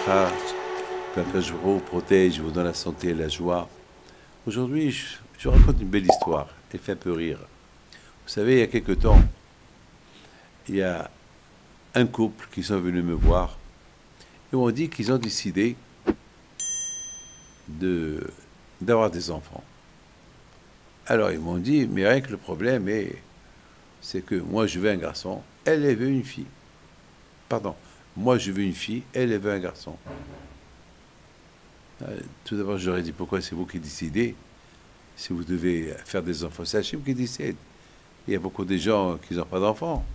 bracha, que Akadosh Baruch Hu vous protège, vous donne la santé et la joie. Aujourd'hui, je raconte une belle histoire. Elle fait un peu rire. Vous savez, il y a quelque temps, il y a un couple qui sont venus me voir et m'ont dit qu'ils ont décidé d'avoir des enfants. Alors ils m'ont dit, mais rien que le problème c'est que moi je veux un garçon, elle veut une fille. Pardon, moi je veux une fille, elle veut un garçon. Tout d'abord, j'aurais dit, pourquoi c'est vous qui décidez? Si vous devez faire des enfants, c'est Hachem qui décide. Il y a beaucoup de gens qui n'ont pas d'enfants.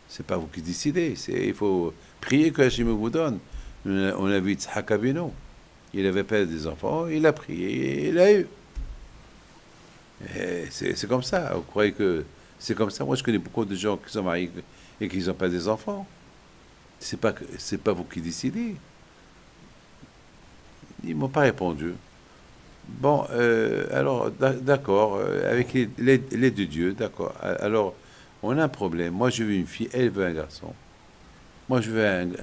C'est pas vous qui décidez. Il faut prier que Hachem vous donne. On a vu Yitzhak Avinu. Il n'avait pas des enfants, il a prié et il a eu. C'est comme ça. Vous croyez que c'est comme ça? Moi, je connais beaucoup de gens qui sont mariés et qui n'ont pas des enfants. C'est pas vous qui décidez. Ils m'ont pas répondu. Bon, alors, d'accord, avec l'aide de Dieu, d'accord. Alors, on a un problème. Moi, je veux une fille, elle veut un garçon. Moi, je veux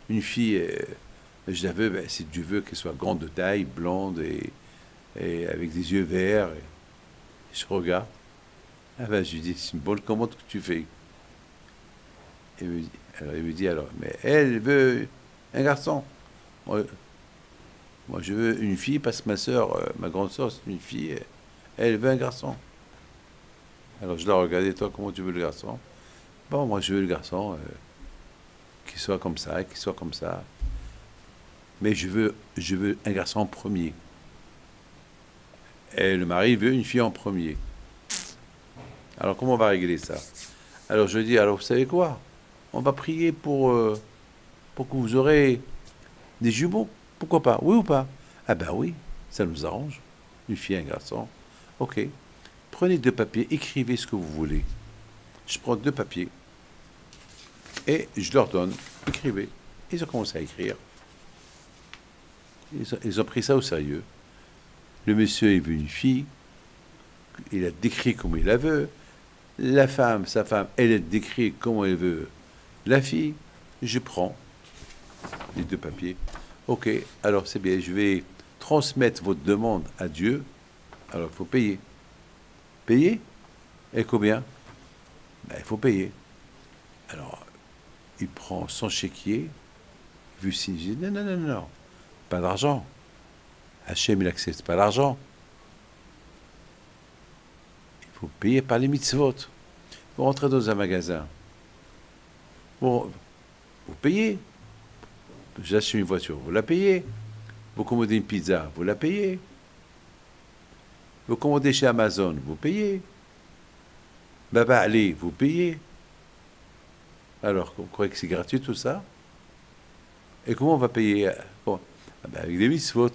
une fille, je la veux, si Dieu veut qu'elle soit grande de taille, blonde et avec des yeux verts. Et je regarde. Ah ben, je lui dis, c'est une bonne commande que tu fais. Il me dit, alors, mais elle veut un garçon. Moi, je veux une fille parce que ma soeur, ma grande soeur, c'est une fille. Elle veut un garçon. Alors, je la regardais, toi, comment tu veux le garçon? Bon, moi, je veux le garçon qui soit comme ça, qui soit comme ça. Mais je veux un garçon en premier. Et le mari veut une fille en premier. Alors, comment on va régler ça? Alors, je dis, alors, vous savez quoi? On va prier pour que vous aurez des jumeaux. Pourquoi pas? Oui ou pas? Ah ben oui, ça nous arrange. Une fille et un garçon. Ok. Prenez 2 papiers, écrivez ce que vous voulez. Je prends 2 papiers et je leur donne. Écrivez. Ils ont commencé à écrire. Ils ont pris ça au sérieux. Le monsieur est vu une fille. Il a décrit comment il la veut. La femme, sa femme, elle a décrit comment elle veut la fille. Je prends les 2 papiers. Ok, alors c'est bien, je vais transmettre votre demande à Dieu. Alors il faut payer. Payer? Et combien? Ben, il faut payer. Alors, il prend son chéquier, vu si je dis non, non, non, non, pas d'argent. Hachem, il accepte pas l'argent. Il faut payer par les mitzvot. Vous rentrez dans un magasin. Bon, vous payez. J'achète une voiture, vous la payez. Vous commandez une pizza, vous la payez. Vous commandez chez Amazon, vous payez. Baba allez, vous payez. Alors, vous croyez que c'est gratuit tout ça? Et comment on va payer? Bon, avec des mitzvot.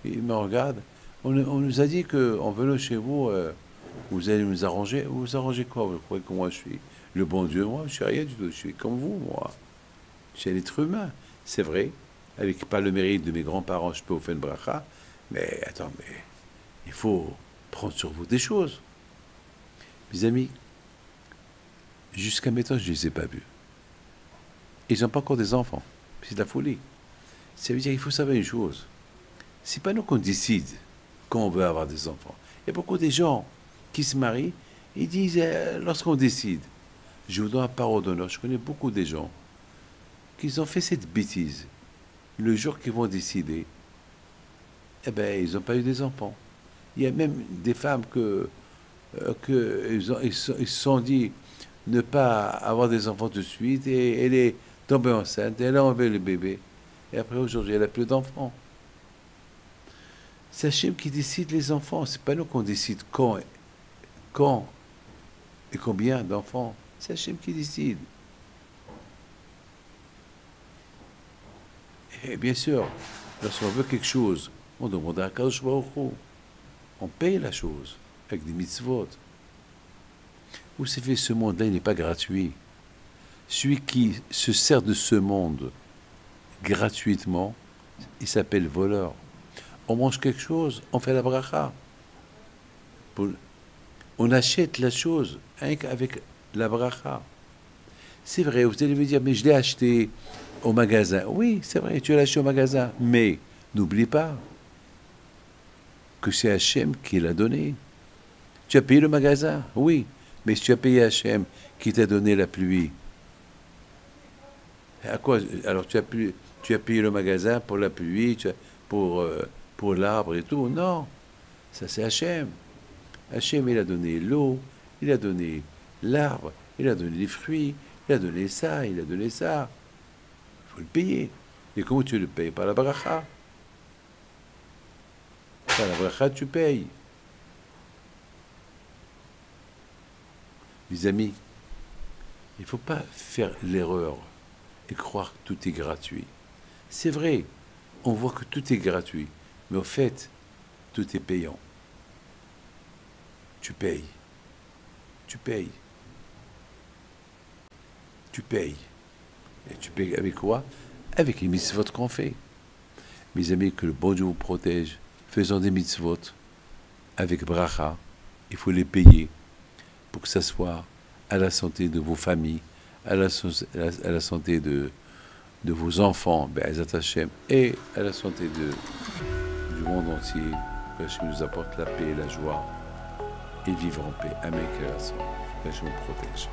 Il me regarde. On nous a dit qu'en venant chez vous, vous allez nous arranger. Vous arrangez quoi? Vous croyez que moi je suis le bon Dieu? Moi, je suis rien du tout. Je suis comme vous, moi. Je suis un être humain. C'est vrai. Avec pas le mérite de mes grands-parents, je peux vous faire une bracha. Mais attends, mais il faut prendre sur vous des choses. Mes amis, jusqu'à maintenant, je ne les ai pas vus. Ils n'ont pas encore des enfants. C'est de la folie. Ça veut dire qu'il faut savoir une chose. C'est pas nous qu'on décide quand on veut avoir des enfants. Il y a beaucoup de gens qui se marient et disent, lorsqu'on décide, je vous donne la parole d'honneur, je connais beaucoup de gens qui ont fait cette bêtise. Le jour qu'ils vont décider, eh ben, ils n'ont pas eu des enfants. Il y a même des femmes ils se sont dit ne pas avoir des enfants tout de suite et elle est tombée enceinte, elle a enlevé le bébé. Et après, aujourd'hui, elle n'a plus d'enfants. C'est Hachem qui décide les enfants. C'est pas nous qu'on décide quand et combien d'enfants. C'est Hachem qui décide. Et bien sûr, lorsqu'on veut quelque chose, on demande à Akadosh Baruch Hu. On paye la chose avec des mitzvot. Vous savez, ce monde-là, il n'est pas gratuit. Celui qui se sert de ce monde gratuitement, il s'appelle voleur. On mange quelque chose, on fait la bracha. On achète la chose avec la bracha. C'est vrai, vous allez me dire, mais je l'ai acheté au magasin. Oui, c'est vrai, tu l'as acheté au magasin. Mais n'oublie pas que c'est Hachem qui l'a donné. Tu as payé le magasin, oui. Mais si tu as payé Hachem qui t'a donné la pluie, à quoi? Alors tu as payé le magasin pour la pluie, pour l'arbre et tout. Non, ça c'est Hachem. Hachem, il a donné l'eau, il a donné l'arbre, il a donné les fruits, il a donné ça, il a donné ça. Il faut le payer. Et comment tu le payes? Par la bracha. Par la bracha, tu payes. Mes amis, il ne faut pas faire l'erreur et croire que tout est gratuit. C'est vrai, on voit que tout est gratuit, mais au fait, tout est payant. Tu payes, tu payes, tu payes. Et tu payes avec quoi? Avec les mitzvot qu'on fait. Mes amis, que le bon Dieu vous protège. Faisons des mitzvot avec bracha. Il faut les payer pour que ça soit à la santé de vos familles, à la santé de vos enfants, Be'ezat Hashem, et à la santé du monde entier. Que Hashem nous apporte la paix et la joie et vivre en paix. Amen. Que Hashem nous protège.